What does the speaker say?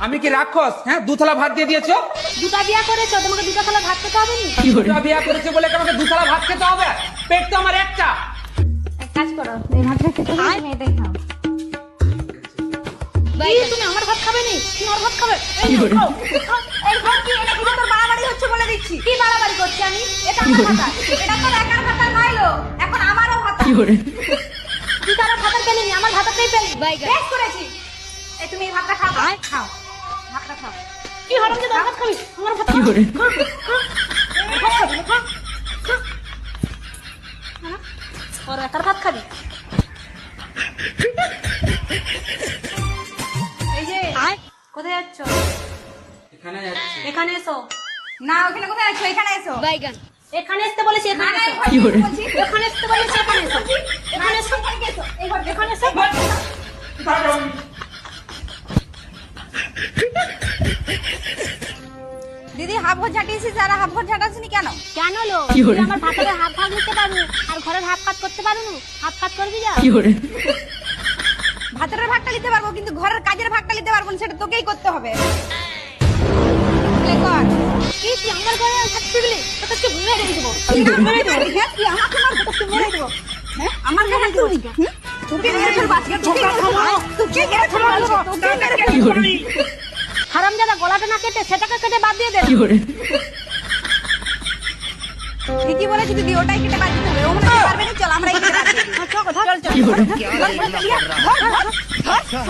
আমি কি রাক্ষস? হ্যাঁ, দুতলা ভাত দিয়ে দিয়েছো। দুটা বিয়া করেছো, তোমাকে দুটা থালা ভাত খেতে হবে না? দুটা বিয়া করেছে বলে কি আমাকে দুতলা ভাত খেতে হবে? পেট তো আমার একটা। এক কাজ করো, এই ভাতটা খেতে হবে, তুমি এটাই খাও। তুমি আমার ভাত খাবে নি, তুমি ওর ভাত খাবে। এই খাও, খাও। এই ভাত কি? এটা কি তোর বাড়াবাড়ি হচ্ছে বলে দিচ্ছি। কি বাড়াবাড়ি করছি আমি? এটা আমার ভাত, এটা তোর একার ভাত নয়লো, এখন আমারও ভাত। তুই তার ভাতটা পেলি নি, আমার ভাতটাই পেলি। বেশ করেছি। এই তুমি এই ভাতটা খাও, খাও ভাতটা খাও। কি হরম যে তোর ভাত খাবি, আমার ভাত খাবি। ভাত খাবি না, খা খা। ওর একার ভাত খাবি। এই যে কোথায় যাচ্ছ? এখানে যাচ্ছি। এখানে এসো। না, ওখানে কোথায় আছো? এখানে এসো। বাইগান। এখানে আসতে বলেছি, এখানে এসো। এখানে আসতে বলেছি, এখানে এসো। এখানে এসো, এখানে এসো। দিদি হাফ ঘর ঝাঁটিয়েছিস আর হাফ ঘর ঝাঁটাসনি কেন? কেন লো? তুই আমার ভাতের হাফ ভাগ নিতে পারবো আর ঘরের হাফ কাজ করতে পারবো না? হাফ কাজ করবি যা। ভাতের ভাগটা নিতে পারবো কিন্তু ঘরের কাজের ভাগটা নিতে পারবো না, সেটা তোকেই করতে হবে। কর। কি তুই আমার ঘরে থাকতে গেলে তোকে তো মেরে দেবো। হ্যাঁ, তুই আমাকে মার, তোকে মেরে দেবো। হ্যাঁ, আমার ঘরে তুই তোকে মেরে ফেলবো আজকে, তোকে মেরে ফেলবো, তোকে মেরে ফেলবো, তোকে মেরে ফেলবো। হারামজাদা, গলাটা না কেটে সেটাকে কেটে বাদ দিয়ে দে। ঠিকই বলেছি দিদি, ওটাই কেটে বাদ দিতে হবে। ও মনে হয় পারবে না, চল আমরা এই কেটে বাদ দিই। চল, চল চল।